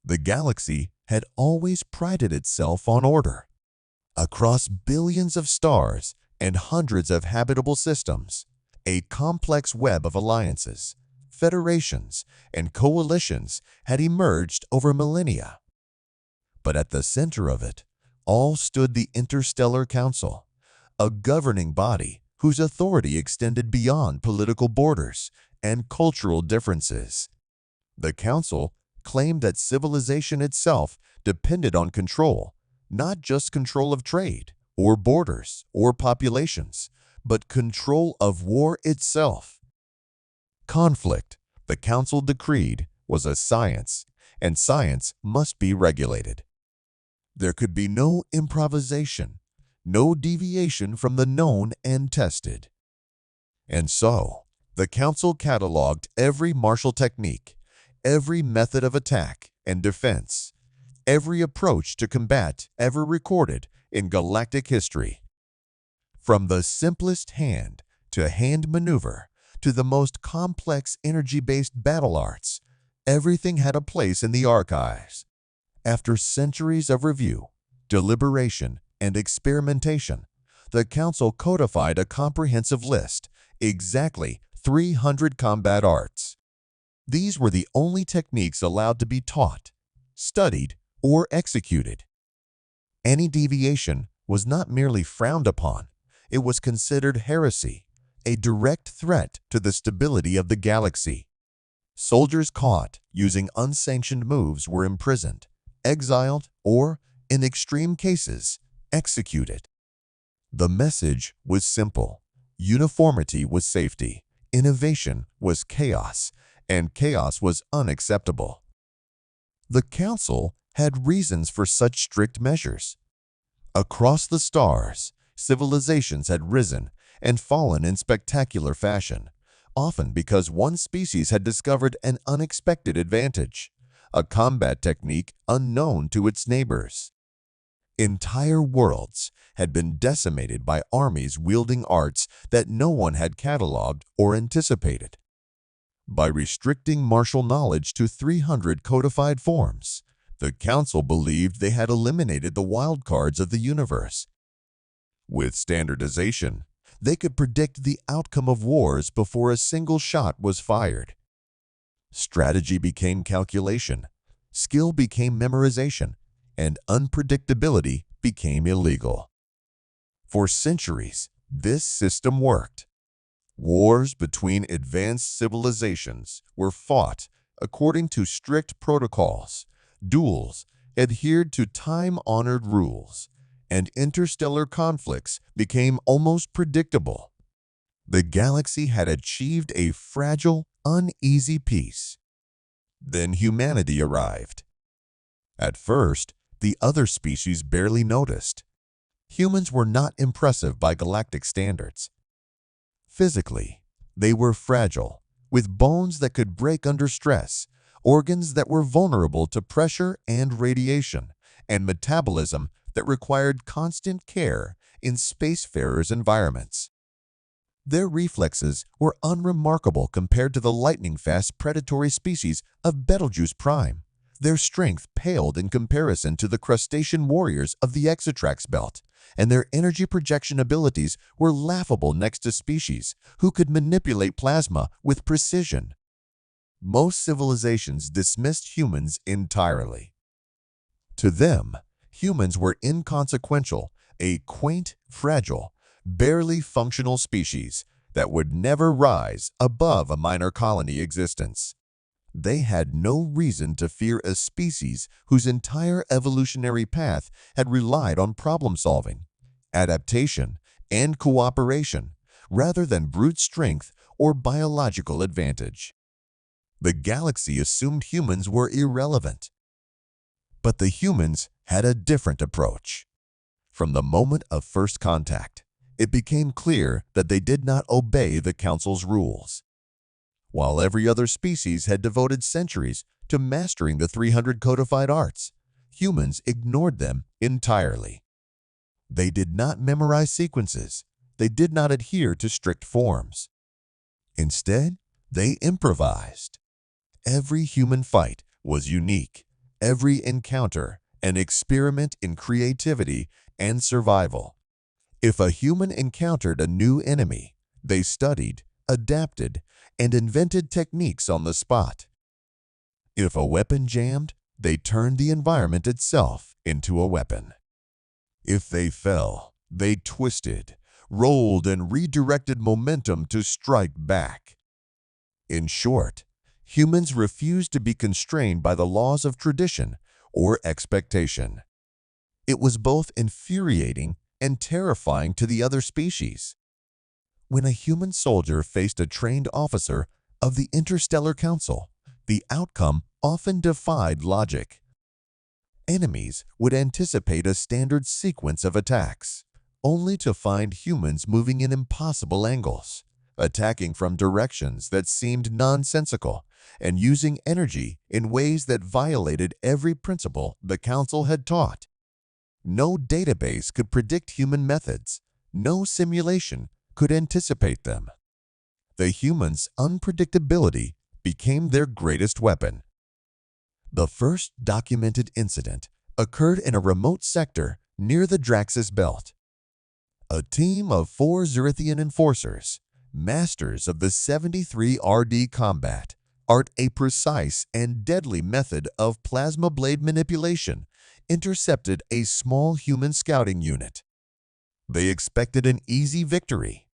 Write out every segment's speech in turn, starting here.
The galaxy had always prided itself on order. Across billions of stars and hundreds of habitable systems, a complex web of alliances, federations, and coalitions had emerged over millennia. But at the center of it all stood the Interstellar Council, a governing body whose authority extended beyond political borders and cultural differences. The Council claimed that civilization itself depended on control, not just control of trade, or borders, or populations, but control of war itself. Conflict, the Council decreed, was a science, and science must be regulated. There could be no improvisation, no deviation from the known and tested. And so, the Council cataloged every martial technique, every method of attack and defense, every approach to combat ever recorded in galactic history. From the simplest hand-to-hand maneuver to the most complex energy-based battle arts, everything had a place in the archives. After centuries of review, deliberation, and experimentation, the Council codified a comprehensive list, exactly 300 combat arts. These were the only techniques allowed to be taught, studied, or executed. Any deviation was not merely frowned upon, it was considered heresy, a direct threat to the stability of the galaxy. Soldiers caught using unsanctioned moves were imprisoned, exiled, or, in extreme cases, executed. The message was simple. Uniformity was safety, innovation was chaos, and chaos was unacceptable. The Council had reasons for such strict measures. Across the stars, civilizations had risen and fallen in spectacular fashion, often because one species had discovered an unexpected advantage, a combat technique unknown to its neighbors. Entire worlds had been decimated by armies wielding arts that no one had cataloged or anticipated. By restricting martial knowledge to 300 codified forms, the Council believed they had eliminated the wild cards of the universe. With standardization, they could predict the outcome of wars before a single shot was fired. Strategy became calculation, skill became memorization, and unpredictability became illegal. For centuries, this system worked. Wars between advanced civilizations were fought according to strict protocols, duels adhered to time-honored rules, and interstellar conflicts became almost predictable. The galaxy had achieved a fragile, uneasy peace. Then humanity arrived. At first, the other species barely noticed. Humans were not impressive by galactic standards. Physically, they were fragile, with bones that could break under stress, organs that were vulnerable to pressure and radiation, and metabolism that required constant care in spacefarers' environments. Their reflexes were unremarkable compared to the lightning-fast predatory species of Betelgeuse Prime. Their strength paled in comparison to the crustacean warriors of the Exotrax belt, and their energy projection abilities were laughable next to species who could manipulate plasma with precision. Most civilizations dismissed humans entirely. To them, humans were inconsequential, a quaint, fragile, barely functional species that would never rise above a minor colony existence. They had no reason to fear a species whose entire evolutionary path had relied on problem-solving, adaptation, and cooperation, rather than brute strength or biological advantage. The galaxy assumed humans were irrelevant. But the humans had a different approach. From the moment of first contact, it became clear that they did not obey the Council's rules. While every other species had devoted centuries to mastering the 300 codified arts, humans ignored them entirely. They did not memorize sequences. They did not adhere to strict forms. Instead, they improvised. Every human fight was unique, every encounter an experiment in creativity and survival. If a human encountered a new enemy, they studied, adapted, and invented techniques on the spot. If a weapon jammed, they turned the environment itself into a weapon. If they fell, they twisted, rolled, and redirected momentum to strike back. In short, humans refused to be constrained by the laws of tradition or expectation. It was both infuriating and terrifying to the other species. When a human soldier faced a trained officer of the Interstellar Council, the outcome often defied logic. Enemies would anticipate a standard sequence of attacks, only to find humans moving in impossible angles, attacking from directions that seemed nonsensical, and using energy in ways that violated every principle the Council had taught. No database could predict human methods. No simulation could anticipate them. The humans' unpredictability became their greatest weapon. The first documented incident occurred in a remote sector near the Draxus Belt. A team of 4 Zerithian enforcers, masters of the 73 RD combat, art a precise and deadly method of plasma blade manipulation, intercepted a small human scouting unit. They expected an easy victory.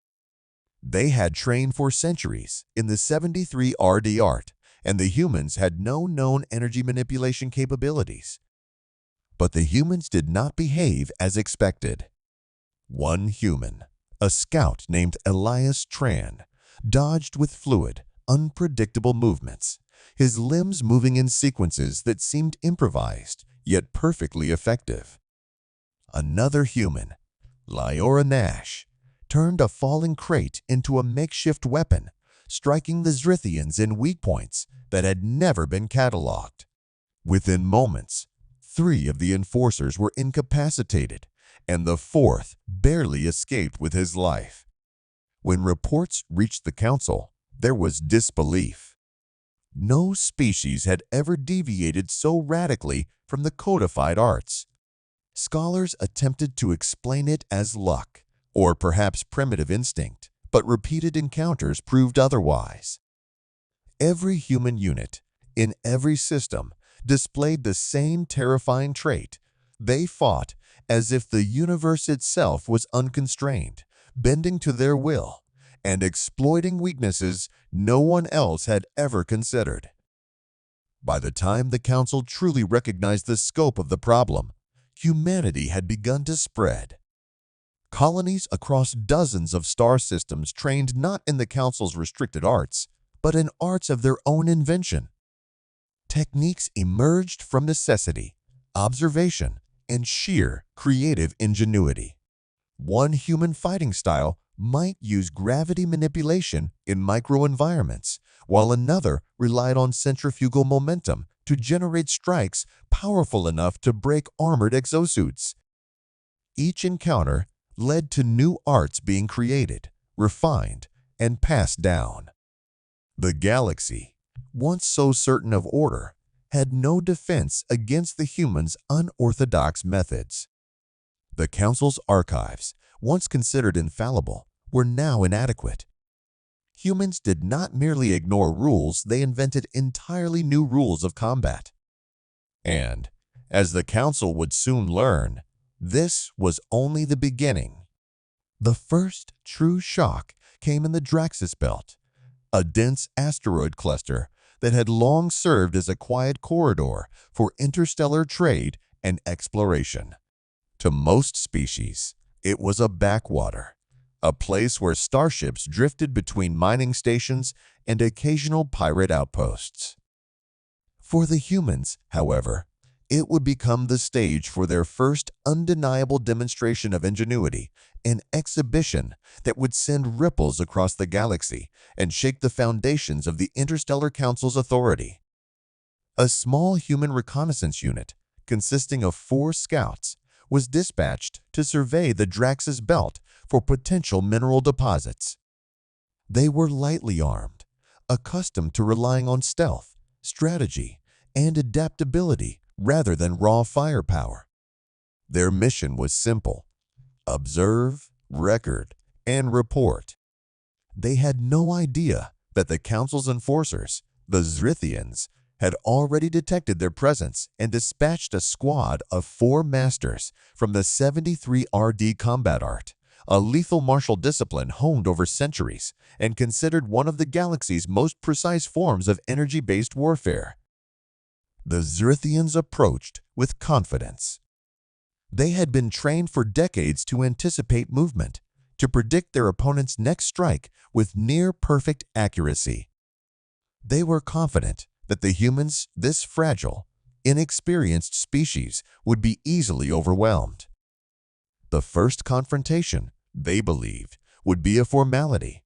They had trained for centuries in the 73 RD art, and the humans had no known energy manipulation capabilities. But the humans did not behave as expected. One human, a scout named Elias Tran, dodged with fluid, unpredictable movements, his limbs moving in sequences that seemed improvised, yet perfectly effective. Another human, Lyora Nash, turned a falling crate into a makeshift weapon, striking the Zrithians in weak points that had never been cataloged. Within moments, 3 of the enforcers were incapacitated, and the 4th barely escaped with his life. When reports reached the Council, there was disbelief. No species had ever deviated so radically from the codified arts. Scholars attempted to explain it as luck, or perhaps primitive instinct, but repeated encounters proved otherwise. Every human unit, in every system, displayed the same terrifying trait. They fought as if the universe itself was unconstrained, bending to their will, and exploiting weaknesses no one else had ever considered. By the time the Council truly recognized the scope of the problem, humanity had begun to spread. Colonies across dozens of star systems trained not in the Council's restricted arts, but in arts of their own invention. Techniques emerged from necessity, observation, and sheer creative ingenuity. One human fighting style might use gravity manipulation in microenvironments, while another relied on centrifugal momentum to generate strikes powerful enough to break armored exosuits. Each encounter led to new arts being created, refined, and passed down. The galaxy, once so certain of order, had no defense against the humans' unorthodox methods. The Council's archives, once considered infallible, were now inadequate. Humans did not merely ignore rules, they invented entirely new rules of combat. And, as the Council would soon learn, this was only the beginning. The first true shock came in the Draxus Belt, a dense asteroid cluster that had long served as a quiet corridor for interstellar trade and exploration. To most species, it was a backwater, a place where starships drifted between mining stations and occasional pirate outposts. For the humans, however, it would become the stage for their first undeniable demonstration of ingenuity, an exhibition that would send ripples across the galaxy and shake the foundations of the Interstellar Council's authority. A small human reconnaissance unit, consisting of 4 scouts, was dispatched to survey the Draxus Belt for potential mineral deposits. They were lightly armed, accustomed to relying on stealth, strategy, and adaptability rather than raw firepower. Their mission was simple: observe, record, and report. They had no idea that the Council's enforcers, the Zrithians, had already detected their presence and dispatched a squad of 4 masters from the 73 RD combat art, a lethal martial discipline honed over centuries and considered one of the galaxy's most precise forms of energy-based warfare. The Zrithians approached with confidence. They had been trained for decades to anticipate movement, to predict their opponent's next strike with near-perfect accuracy. They were confident that the humans, this fragile, inexperienced species, would be easily overwhelmed. The first confrontation, they believed, would be a formality.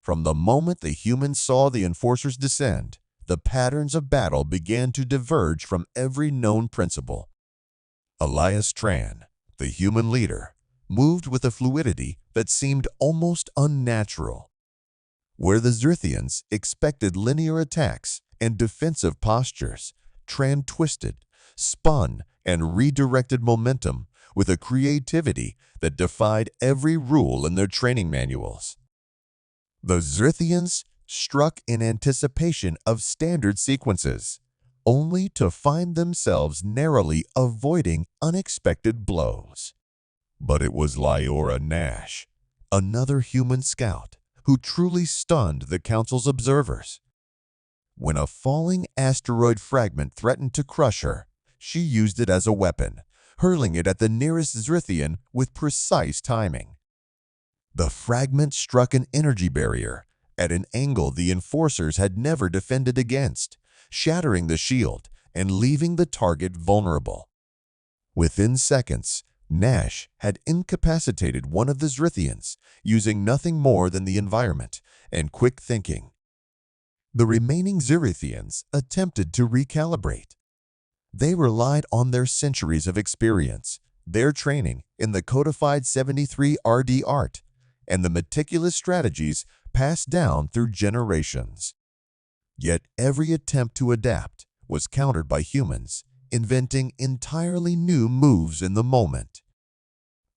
From the moment the humans saw the enforcers descend, the patterns of battle began to diverge from every known principle. Elias Tran, the human leader, moved with a fluidity that seemed almost unnatural. Where the Zrithians expected linear attacks and defensive postures, Tran twisted, spun, and redirected momentum with a creativity that defied every rule in their training manuals. The Zrithians struck in anticipation of standard sequences, only to find themselves narrowly avoiding unexpected blows. But it was Lyora Nash, another human scout, who truly stunned the Council's observers. When a falling asteroid fragment threatened to crush her, she used it as a weapon, hurling it at the nearest Zrithian with precise timing. The fragment struck an energy barrier at an angle the enforcers had never defended against, shattering the shield and leaving the target vulnerable. Within seconds, Nash had incapacitated one of the Zrithians, using nothing more than the environment and quick thinking. The remaining Zrithians attempted to recalibrate. They relied on their centuries of experience, their training in the codified 73 RD art, and the meticulous strategies passed down through generations. Yet every attempt to adapt was countered by humans, inventing entirely new moves in the moment.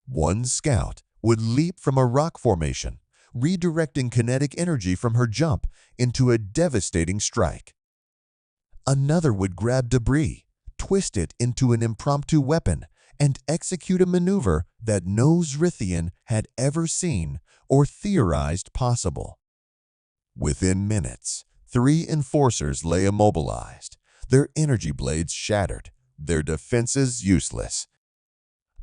One scout would leap from a rock formation, redirecting kinetic energy from her jump into a devastating strike. Another would grab debris, twist it into an impromptu weapon, and execute a maneuver that no Zrithian had ever seen or theorized possible. Within minutes, 3 enforcers lay immobilized, their energy blades shattered, their defenses useless.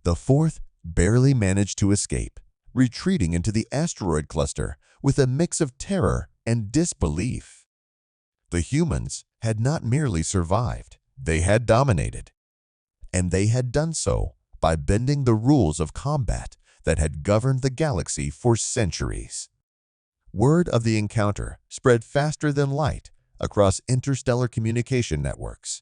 The 4th barely managed to escape, retreating into the asteroid cluster with a mix of terror and disbelief. The humans had not merely survived, they had dominated. And they had done so by bending the rules of combat that had governed the galaxy for centuries. Word of the encounter spread faster than light across interstellar communication networks.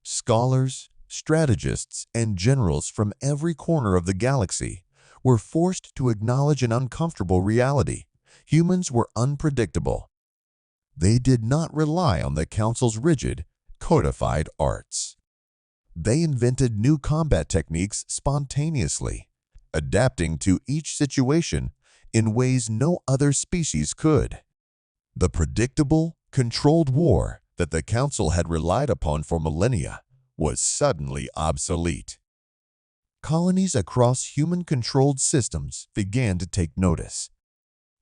Scholars, strategists, and generals from every corner of the galaxy were forced to acknowledge an uncomfortable reality. Humans were unpredictable. They did not rely on the Council's rigid, codified arts. They invented new combat techniques spontaneously, adapting to each situation in ways no other species could. The predictable, controlled war that the Council had relied upon for millennia was suddenly obsolete. Colonies across human-controlled systems began to take notice.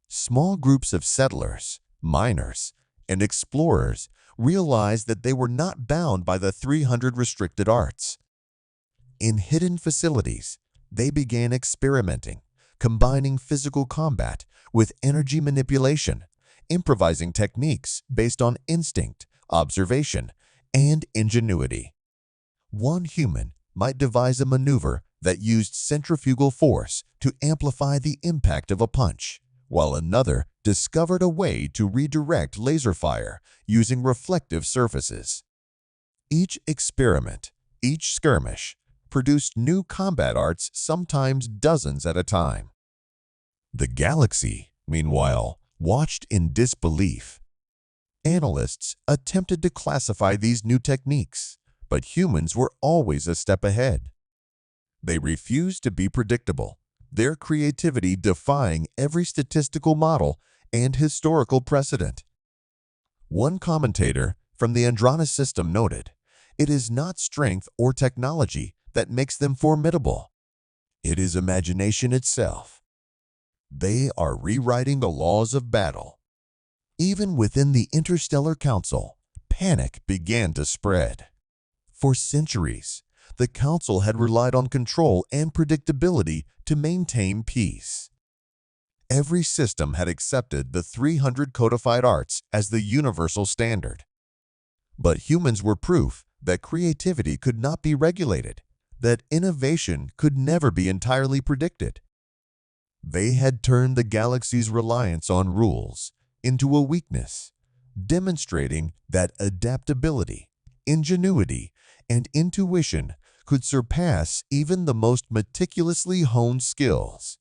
Small groups of settlers, miners, and explorers realized that they were not bound by the 300 restricted arts. In hidden facilities, they began experimenting, combining physical combat with energy manipulation, improvising techniques based on instinct, observation, and ingenuity. One human might devise a maneuver that used centrifugal force to amplify the impact of a punch, while another discovered a way to redirect laser fire using reflective surfaces. Each experiment, each skirmish, produced new combat arts, sometimes dozens at a time. The galaxy, meanwhile, watched in disbelief. Analysts attempted to classify these new techniques, but humans were always a step ahead. They refused to be predictable, their creativity defying every statistical model and historical precedent. One commentator from the Andronis system noted, "It is not strength or technology that makes them formidable. It is imagination itself. They are rewriting the laws of battle." Even within the Interstellar Council, panic began to spread. For centuries, the Council had relied on control and predictability to maintain peace. Every system had accepted the 300 codified arts as the universal standard. But humans were proof that creativity could not be regulated, that innovation could never be entirely predicted. They had turned the galaxy's reliance on rules into a weakness, demonstrating that adaptability, ingenuity, and intuition could surpass even the most meticulously honed skills.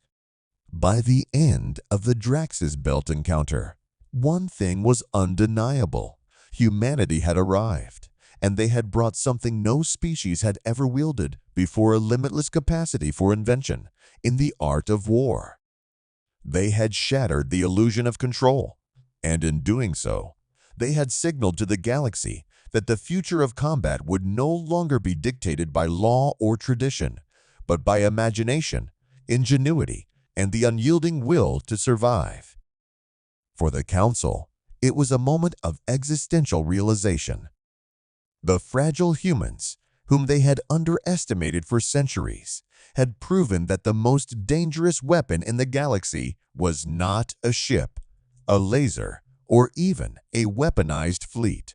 By the end of the Drax's Belt encounter, one thing was undeniable. Humanity had arrived, and they had brought something no species had ever wielded before: a limitless capacity for invention in the art of war. They had shattered the illusion of control, and in doing so, they had signaled to the galaxy that the future of combat would no longer be dictated by law or tradition, but by imagination, ingenuity, and the unyielding will to survive. For the Council, it was a moment of existential realization. The fragile humans, whom they had underestimated for centuries, had proven that the most dangerous weapon in the galaxy was not a ship, a laser, or even a weaponized fleet.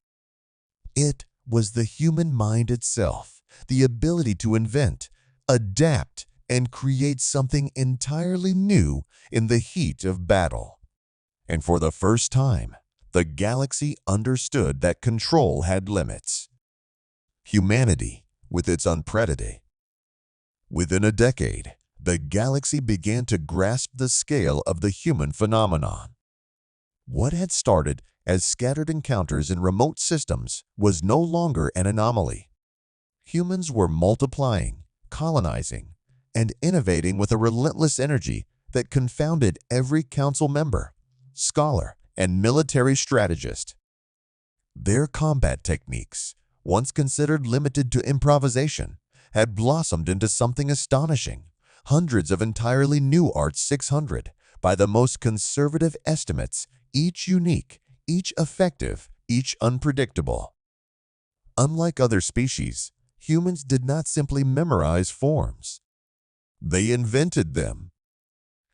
It was the human mind itself, the ability to invent, adapt, and create something entirely new in the heat of battle. And for the first time, the galaxy understood that control had limits. Humanity, with its unprecedented. Within a decade, the galaxy began to grasp the scale of the human phenomenon. What had started as scattered encounters in remote systems was no longer an anomaly. Humans were multiplying, colonizing, and innovating with a relentless energy that confounded every council member, scholar, and military strategist. Their combat techniques, once considered limited to improvisation, had blossomed into something astonishing: hundreds of entirely new Art 600, by the most conservative estimates, each unique, each effective, each unpredictable. Unlike other species, humans did not simply memorize forms. They invented them.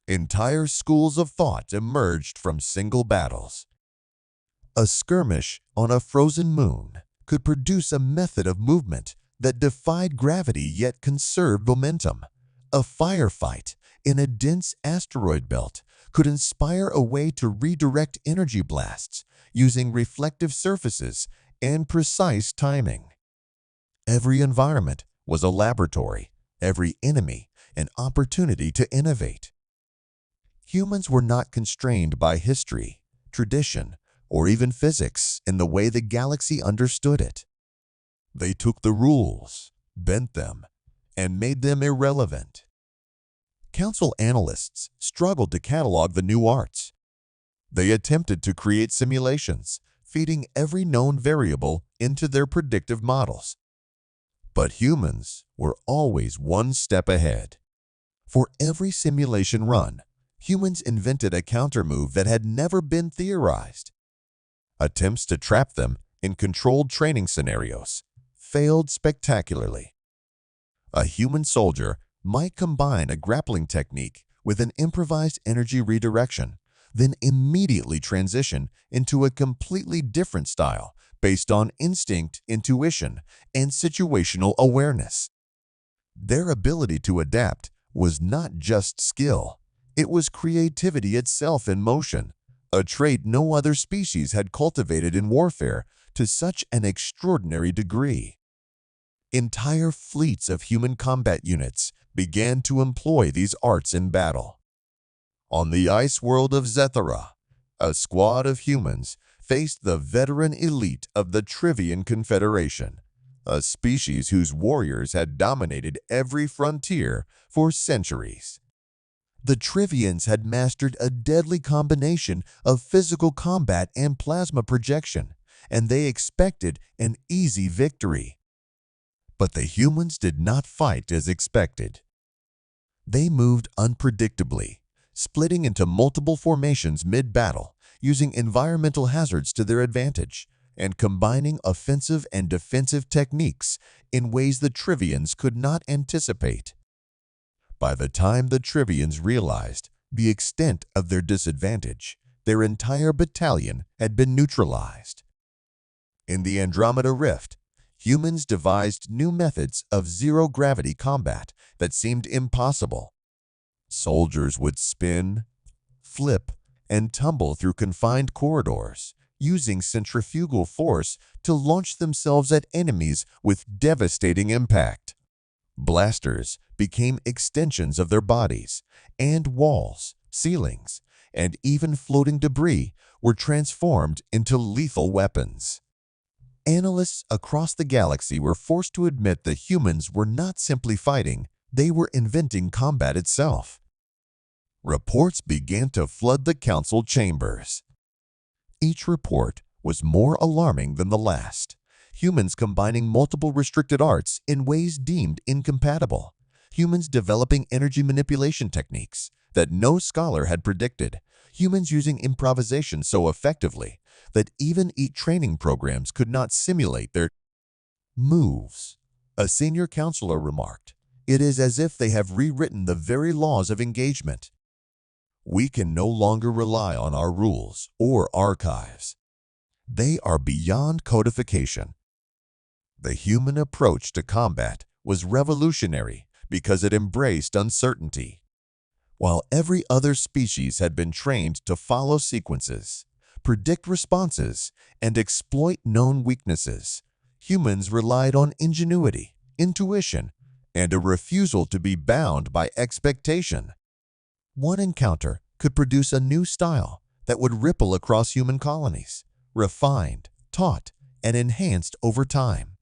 Entire schools of thought emerged from single battles. A skirmish on a frozen moon could produce a method of movement that defied gravity yet conserved momentum. A firefight in a dense asteroid belt could inspire a way to redirect energy blasts using reflective surfaces and precise timing. Every environment was a laboratory, every enemy an opportunity to innovate. Humans were not constrained by history, tradition, or even physics in the way the galaxy understood it. They took the rules, bent them, and made them irrelevant. Council analysts struggled to catalog the new arts. They attempted to create simulations, feeding every known variable into their predictive models. But humans were always one step ahead. For every simulation run, humans invented a countermove that had never been theorized. Attempts to trap them in controlled training scenarios failed spectacularly. A human soldier might combine a grappling technique with an improvised energy redirection, then immediately transition into a completely different style based on instinct, intuition, and situational awareness. Their ability to adapt was not just skill, it was creativity itself in motion, a trait no other species had cultivated in warfare to such an extraordinary degree. Entire fleets of human combat units began to employ these arts in battle. On the ice world of Zethara, a squad of humans faced the veteran elite of the Trivian Confederation, a species whose warriors had dominated every frontier for centuries. The Trivians had mastered a deadly combination of physical combat and plasma projection, and they expected an easy victory. But the humans did not fight as expected. They moved unpredictably, splitting into multiple formations mid-battle, using environmental hazards to their advantage, and combining offensive and defensive techniques in ways the Trivians could not anticipate. By the time the Trivians realized the extent of their disadvantage, their entire battalion had been neutralized. In the Andromeda Rift, humans devised new methods of zero-gravity combat that seemed impossible. Soldiers would spin, flip, and tumble through confined corridors, using centrifugal force to launch themselves at enemies with devastating impact. Blasters became extensions of their bodies, and walls, ceilings, and even floating debris were transformed into lethal weapons. Analysts across the galaxy were forced to admit that humans were not simply fighting, they were inventing combat itself. Reports began to flood the council chambers. Each report was more alarming than the last. Humans combining multiple restricted arts in ways deemed incompatible. Humans developing energy manipulation techniques that no scholar had predicted. Humans using improvisation so effectively that even elite training programs could not simulate their moves. A senior counselor remarked, "It is as if they have rewritten the very laws of engagement. We can no longer rely on our rules or archives. They are beyond codification." The human approach to combat was revolutionary because it embraced uncertainty. While every other species had been trained to follow sequences, predict responses, and exploit known weaknesses, humans relied on ingenuity, intuition, and a refusal to be bound by expectation. One encounter could produce a new style that would ripple across human colonies, refined, taught, and enhanced over time.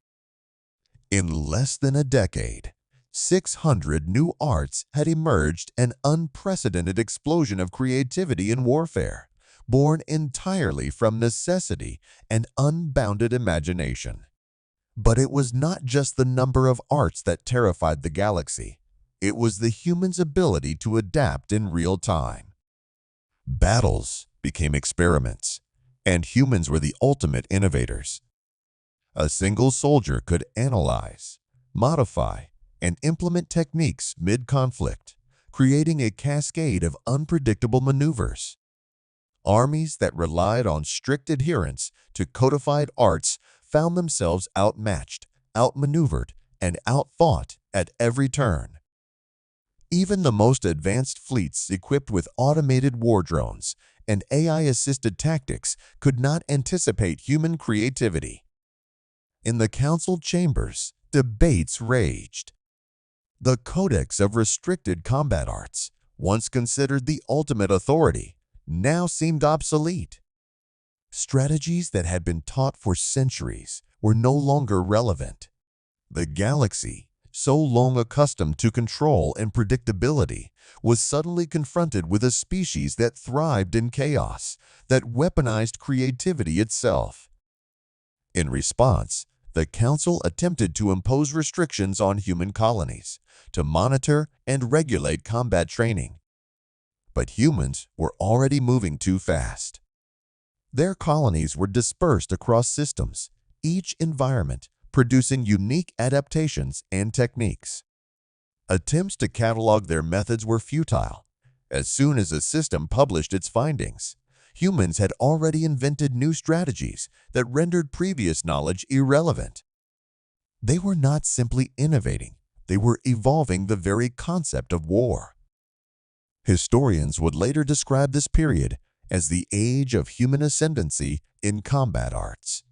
In less than a decade, 600 new arts had emerged, an unprecedented explosion of creativity in warfare, born entirely from necessity and unbounded imagination. But it was not just the number of arts that terrified the galaxy. It was the human's ability to adapt in real time. Battles became experiments, and humans were the ultimate innovators. A single soldier could analyze, modify, and implement techniques mid-conflict, creating a cascade of unpredictable maneuvers. Armies that relied on strict adherence to codified arts found themselves outmatched, outmaneuvered, and outfought at every turn. Even the most advanced fleets equipped with automated war drones and AI-assisted tactics could not anticipate human creativity. In the council chambers, debates raged. The Codex of Restricted Combat Arts, once considered the ultimate authority, now seemed obsolete. Strategies that had been taught for centuries were no longer relevant. The galaxy, so long accustomed to control and predictability, was suddenly confronted with a species that thrived in chaos, that weaponized creativity itself. In response, the Council attempted to impose restrictions on human colonies, to monitor and regulate combat training. But humans were already moving too fast. Their colonies were dispersed across systems, each environment producing unique adaptations and techniques. Attempts to catalog their methods were futile. As soon as a system published its findings, humans had already invented new strategies that rendered previous knowledge irrelevant. They were not simply innovating, they were evolving the very concept of war. Historians would later describe this period as the age of human ascendancy in combat arts.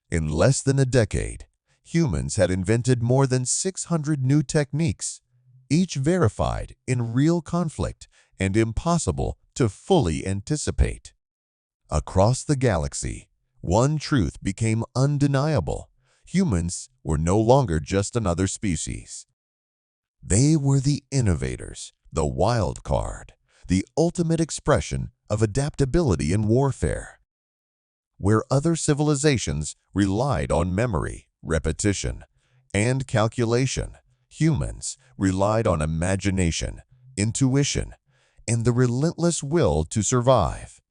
In less than a decade, humans had invented more than 600 new techniques, each verified in real conflict and impossible to fully anticipate. Across the galaxy, one truth became undeniable. Humans were no longer just another species. They were the innovators, the wild card, the ultimate expression of adaptability in warfare. Where other civilizations relied on memory, repetition, and calculation, humans relied on imagination, intuition, and the relentless will to survive.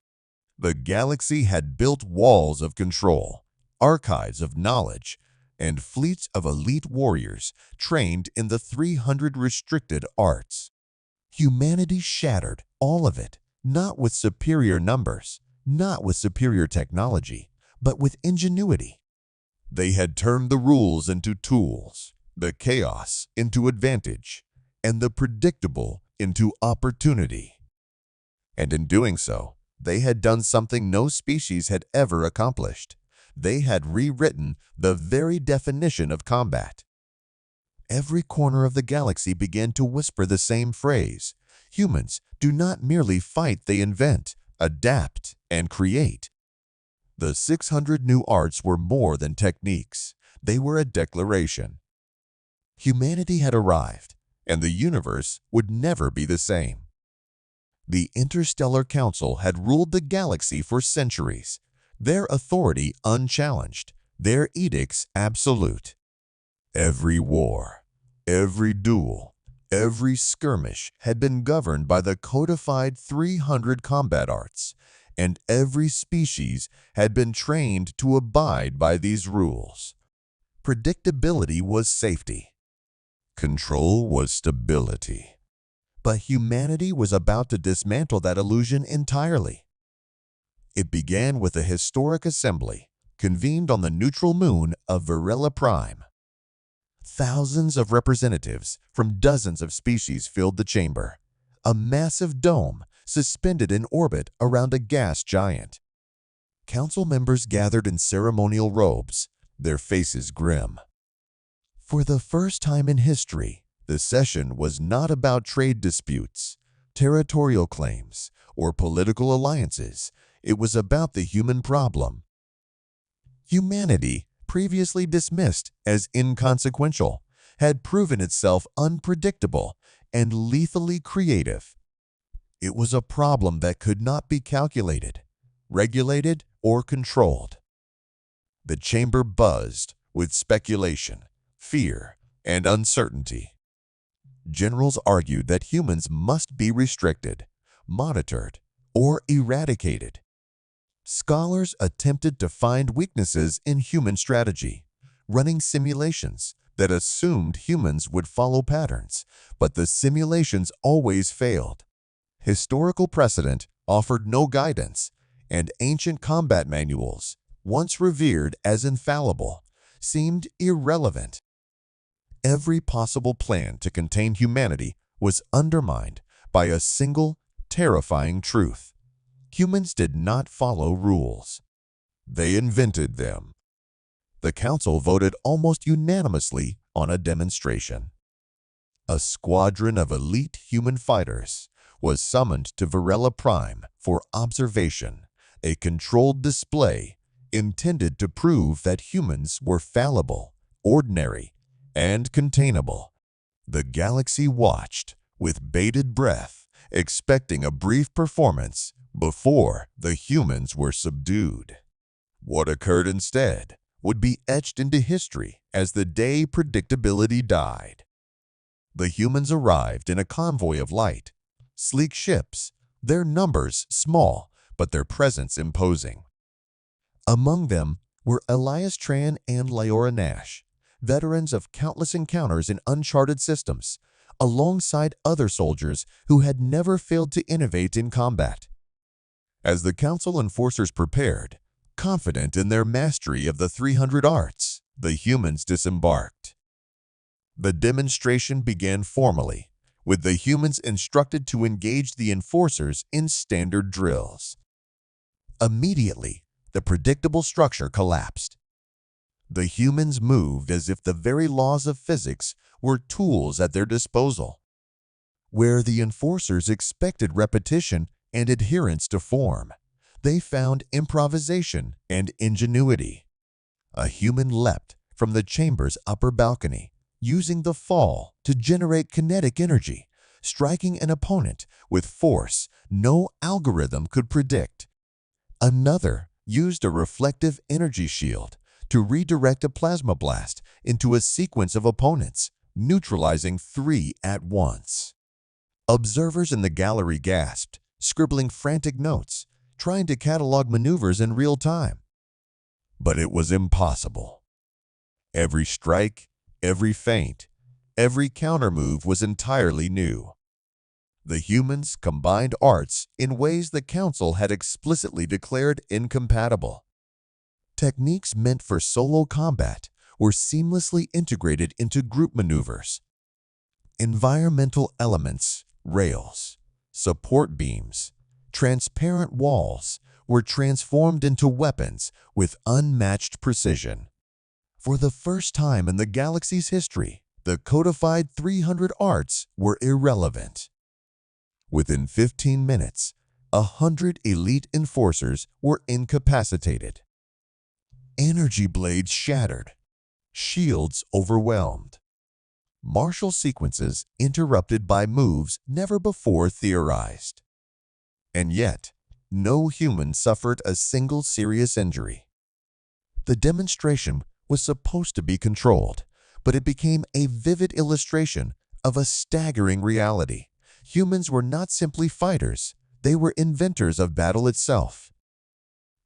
The galaxy had built walls of control, archives of knowledge, and fleets of elite warriors trained in the 300 restricted arts. Humanity shattered all of it, not with superior numbers, not with superior technology, but with ingenuity. They had turned the rules into tools, the chaos into advantage, and the predictable into opportunity. And in doing so, they had done something no species had ever accomplished. They had rewritten the very definition of combat. Every corner of the galaxy began to whisper the same phrase. Humans do not merely fight, they invent, adapt, and create. The 600 new arts were more than techniques. They were a declaration. Humanity had arrived, and the universe would never be the same. The Interstellar Council had ruled the galaxy for centuries, their authority unchallenged, their edicts absolute. Every war, every duel, every skirmish had been governed by the codified 300 combat arts, and every species had been trained to abide by these rules. Predictability was safety. Control was stability. But humanity was about to dismantle that illusion entirely. It began with a historic assembly convened on the neutral moon of Varela Prime. Thousands of representatives from dozens of species filled the chamber, a massive dome suspended in orbit around a gas giant. Council members gathered in ceremonial robes, their faces grim. For the first time in history, the session was not about trade disputes, territorial claims, or political alliances. It was about the human problem. Humanity, previously dismissed as inconsequential, had proven itself unpredictable and lethally creative. It was a problem that could not be calculated, regulated, or controlled. The chamber buzzed with speculation, fear, and uncertainty. Generals argued that humans must be restricted, monitored, or eradicated. Scholars attempted to find weaknesses in human strategy, running simulations that assumed humans would follow patterns, but the simulations always failed. Historical precedent offered no guidance, and ancient combat manuals, once revered as infallible, seemed irrelevant. Every possible plan to contain humanity was undermined by a single, terrifying truth. Humans did not follow rules. They invented them. The council voted almost unanimously on a demonstration. A squadron of elite human fighters was summoned to Varela Prime for observation, a controlled display intended to prove that humans were fallible, ordinary, and containable. The galaxy watched with bated breath, expecting a brief performance before the humans were subdued. What occurred instead would be etched into history as the day predictability died. The humans arrived in a convoy of light, sleek ships, their numbers small but their presence imposing. Among them were Elias Tran and Lyora Nash, veterans of countless encounters in uncharted systems, alongside other soldiers who had never failed to innovate in combat. As the council enforcers prepared, confident in their mastery of the 300 arts, the humans disembarked. The demonstration began formally, with the humans instructed to engage the enforcers in standard drills. Immediately, the predictable structure collapsed. The humans moved as if the very laws of physics were tools at their disposal. Where the enforcers expected repetition and adherence to form, they found improvisation and ingenuity. A human leapt from the chamber's upper balcony, using the fall to generate kinetic energy, striking an opponent with force no algorithm could predict. Another used a reflective energy shield to redirect a plasma blast into a sequence of opponents, neutralizing 3 at once. Observers in the gallery gasped, scribbling frantic notes, trying to catalog maneuvers in real time. But it was impossible. Every strike, every feint, every countermove was entirely new. The humans combined arts in ways the Council had explicitly declared incompatible. Techniques meant for solo combat were seamlessly integrated into group maneuvers. Environmental elements, rails, support beams, transparent walls were transformed into weapons with unmatched precision. For the first time in the galaxy's history, the codified 300 arts were irrelevant. Within 15 minutes, 100 elite enforcers were incapacitated. Energy blades shattered, shields overwhelmed, martial sequences interrupted by moves never before theorized. And yet, no human suffered a single serious injury. The demonstration was supposed to be controlled, but it became a vivid illustration of a staggering reality. Humans were not simply fighters, they were inventors of battle itself.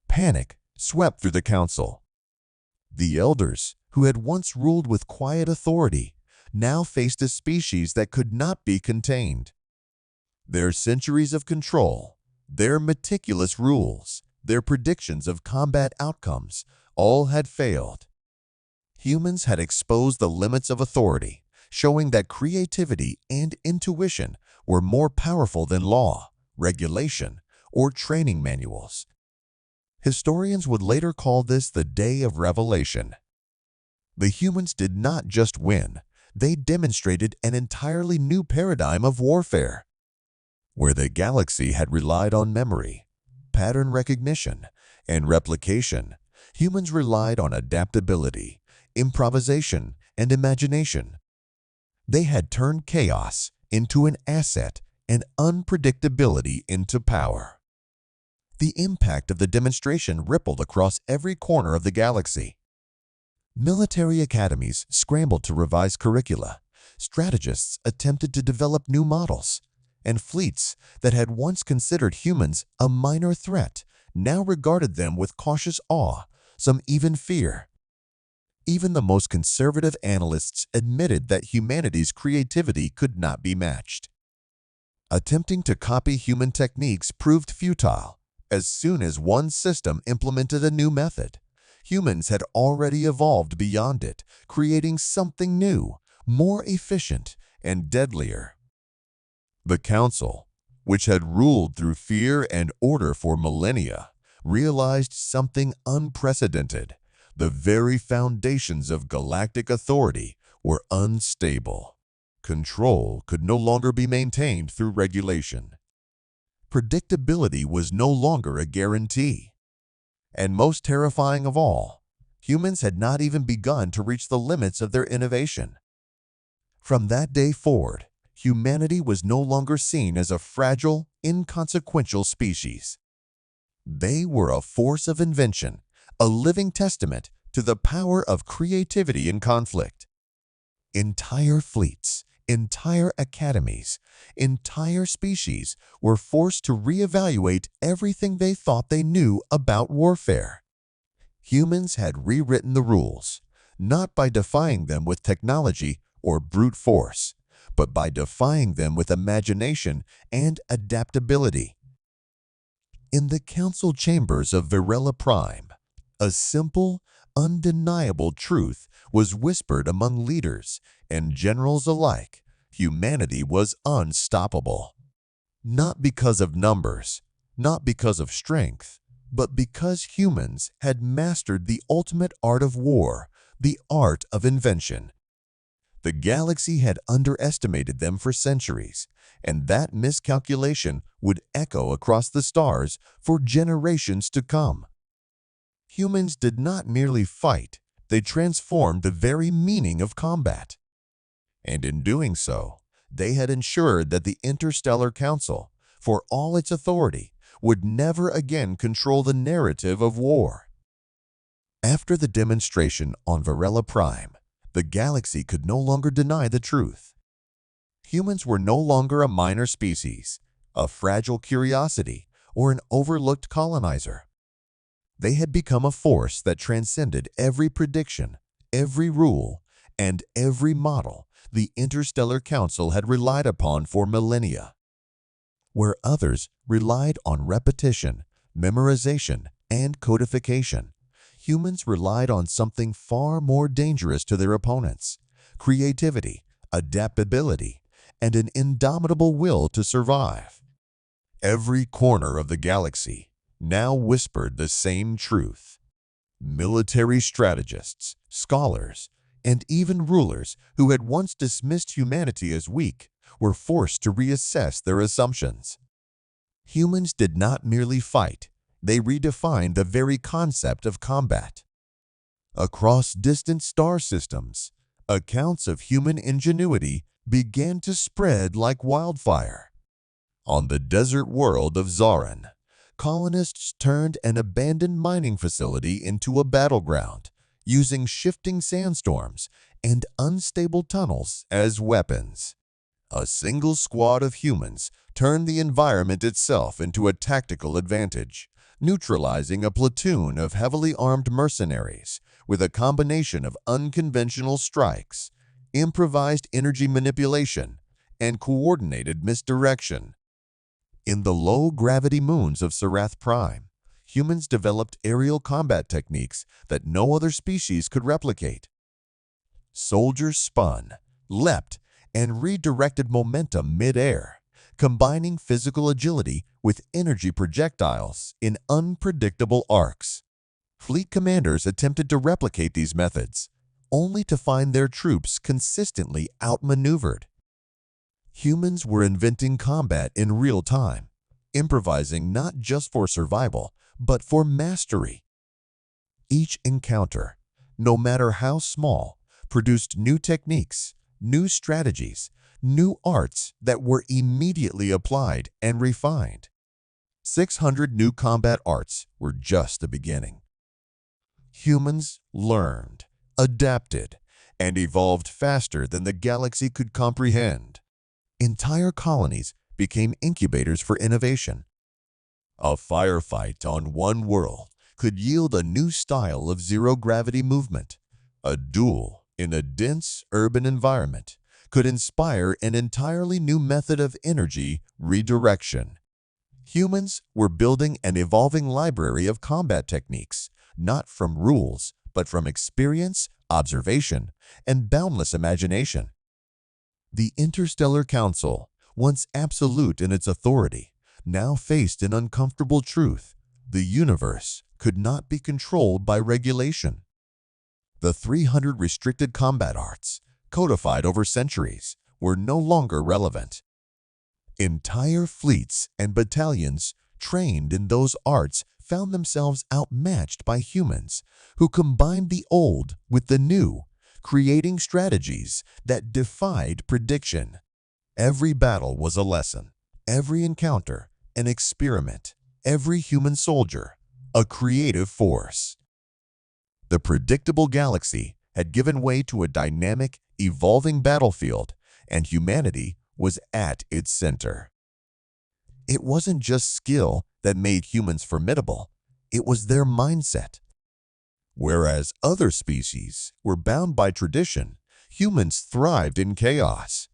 Panic swept through the Council. The elders, who had once ruled with quiet authority, now faced a species that could not be contained. Their centuries of control, their meticulous rules, their predictions of combat outcomes, all had failed. Humans had exposed the limits of authority, showing that creativity and intuition were more powerful than law, regulation, or training manuals. Historians would later call this the Day of Revelation. The humans did not just win, they demonstrated an entirely new paradigm of warfare. Where the galaxy had relied on memory, pattern recognition, and replication, humans relied on adaptability, improvisation, and imagination. They had turned chaos into an asset and unpredictability into power. The impact of the demonstration rippled across every corner of the galaxy. Military academies scrambled to revise curricula, strategists attempted to develop new models, and fleets that had once considered humans a minor threat now regarded them with cautious awe, some even fear. Even the most conservative analysts admitted that humanity's creativity could not be matched. Attempting to copy human techniques proved futile. As soon as one system implemented a new method, humans had already evolved beyond it, creating something new, more efficient, and deadlier. The Council, which had ruled through fear and order for millennia, realized something unprecedented. The very foundations of galactic authority were unstable. Control could no longer be maintained through regulation. Predictability was no longer a guarantee. And most terrifying of all, humans had not even begun to reach the limits of their innovation. From that day forward, humanity was no longer seen as a fragile, inconsequential species. They were a force of invention, a living testament to the power of creativity in conflict. Entire fleets, entire academies, entire species were forced to reevaluate everything they thought they knew about warfare. Humans had rewritten the rules, not by defying them with technology or brute force, but by defying them with imagination and adaptability. In the council chambers of Virella Prime, a simple, undeniable truth was whispered among leaders and generals alike. Humanity was unstoppable. Not because of numbers, not because of strength, but because humans had mastered the ultimate art of war, the art of invention. The galaxy had underestimated them for centuries, and that miscalculation would echo across the stars for generations to come. Humans did not merely fight, they transformed the very meaning of combat. And in doing so, they had ensured that the Interstellar Council, for all its authority, would never again control the narrative of war. After the demonstration on Varela Prime, the galaxy could no longer deny the truth. Humans were no longer a minor species, a fragile curiosity, or an overlooked colonizer. They had become a force that transcended every prediction, every rule, and every model the Interstellar Council had relied upon for millennia. Where others relied on repetition, memorization, and codification, humans relied on something far more dangerous to their opponents: creativity, adaptability, and an indomitable will to survive. Every corner of the galaxy now whispered the same truth. Military strategists, scholars, and even rulers who had once dismissed humanity as weak were forced to reassess their assumptions. Humans did not merely fight, they redefined the very concept of combat. Across distant star systems, accounts of human ingenuity began to spread like wildfire. On the desert world of Zaran, colonists turned an abandoned mining facility into a battleground, using shifting sandstorms and unstable tunnels as weapons. A single squad of humans turned the environment itself into a tactical advantage, neutralizing a platoon of heavily armed mercenaries with a combination of unconventional strikes, improvised energy manipulation, and coordinated misdirection. In the low-gravity moons of Sarath Prime, humans developed aerial combat techniques that no other species could replicate. Soldiers spun, leapt, and redirected momentum mid-air, combining physical agility with energy projectiles in unpredictable arcs. Fleet commanders attempted to replicate these methods, only to find their troops consistently outmaneuvered. Humans were inventing combat in real time, improvising not just for survival, but for mastery. Each encounter, no matter how small, produced new techniques, new strategies, new arts that were immediately applied and refined. 600 new combat arts were just the beginning. Humans learned, adapted, and evolved faster than the galaxy could comprehend. Entire colonies became incubators for innovation. A firefight on one world could yield a new style of zero-gravity movement. A duel in a dense urban environment could inspire an entirely new method of energy redirection. Humans were building an evolving library of combat techniques, not from rules, but from experience, observation, and boundless imagination. The Interstellar Council, once absolute in its authority, now faced an uncomfortable truth: the universe could not be controlled by regulation. The 300 restricted combat arts, codified over centuries, were no longer relevant. Entire fleets and battalions trained in those arts found themselves outmatched by humans who combined the old with the new, creating strategies that defied prediction. Every battle was a lesson, every encounter an experiment, every human soldier a creative force. The predictable galaxy had given way to a dynamic, evolving battlefield, and humanity was at its center. It wasn't just skill that made humans formidable, it was their mindset. Whereas other species were bound by tradition, humans thrived in chaos.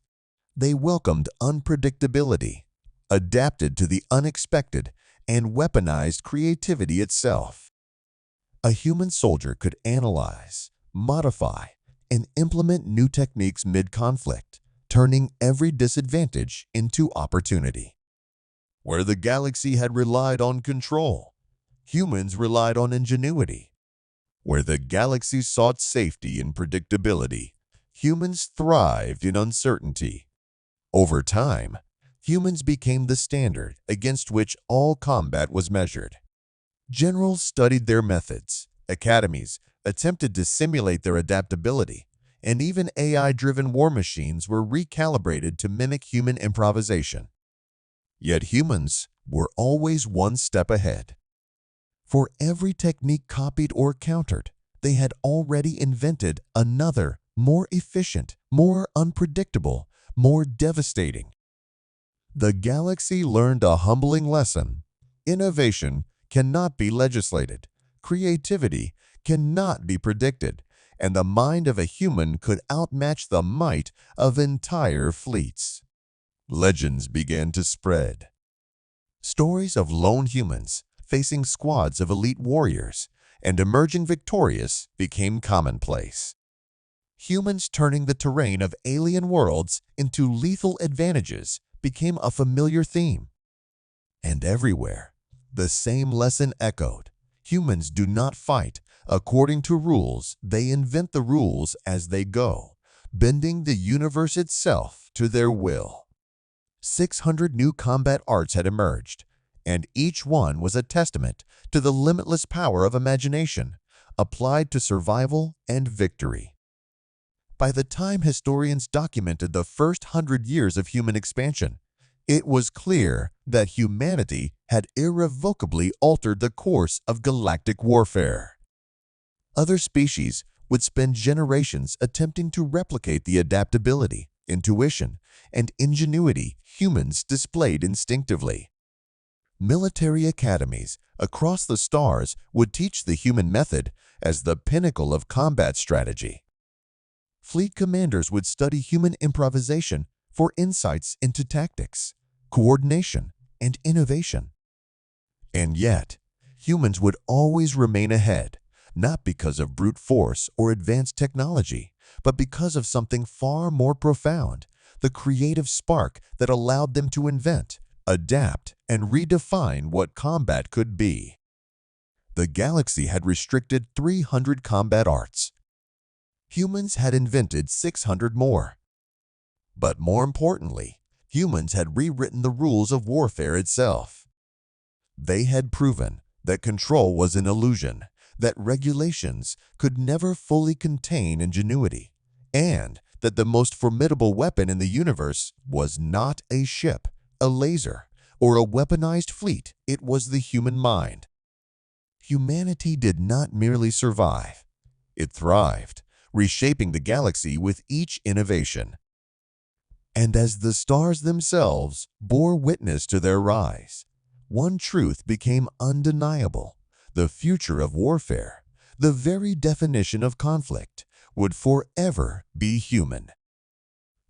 They welcomed unpredictability, adapted to the unexpected, and weaponized creativity itself. A human soldier could analyze, modify, and implement new techniques mid-conflict, turning every disadvantage into opportunity. Where the galaxy had relied on control, humans relied on ingenuity. Where the galaxy sought safety in predictability, humans thrived in uncertainty. Over time, humans became the standard against which all combat was measured. Generals studied their methods, academies attempted to simulate their adaptability, and even AI-driven war machines were recalibrated to mimic human improvisation. Yet humans were always one step ahead. For every technique copied or countered, they had already invented another, more efficient, more unpredictable, more devastating. The galaxy learned a humbling lesson. Innovation cannot be legislated, creativity cannot be predicted, and the mind of a human could outmatch the might of entire fleets. Legends began to spread. Stories of lone humans facing squads of elite warriors and emerging victorious became commonplace. Humans turning the terrain of alien worlds into lethal advantages became a familiar theme. And everywhere, the same lesson echoed. Humans do not fight according to rules, they invent the rules as they go, bending the universe itself to their will. 600 new combat arts had emerged, and each one was a testament to the limitless power of imagination applied to survival and victory. By the time historians documented the first 100 years of human expansion, it was clear that humanity had irrevocably altered the course of galactic warfare. Other species would spend generations attempting to replicate the adaptability, intuition, and ingenuity humans displayed instinctively. Military academies across the stars would teach the human method as the pinnacle of combat strategy. Fleet commanders would study human improvisation for insights into tactics, coordination, and innovation. And yet, humans would always remain ahead, not because of brute force or advanced technology, but because of something far more profound, the creative spark that allowed them to invent, adapt, and redefine what combat could be. The galaxy had restricted 300 combat arts. Humans had invented 600 more. But more importantly, humans had rewritten the rules of warfare itself. They had proven that control was an illusion, that regulations could never fully contain ingenuity, and that the most formidable weapon in the universe was not a ship, a laser, or a weaponized fleet. It was the human mind. Humanity did not merely survive. It thrived, reshaping the galaxy with each innovation. And as the stars themselves bore witness to their rise, one truth became undeniable. The future of warfare, the very definition of conflict, would forever be human.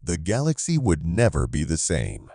The galaxy would never be the same.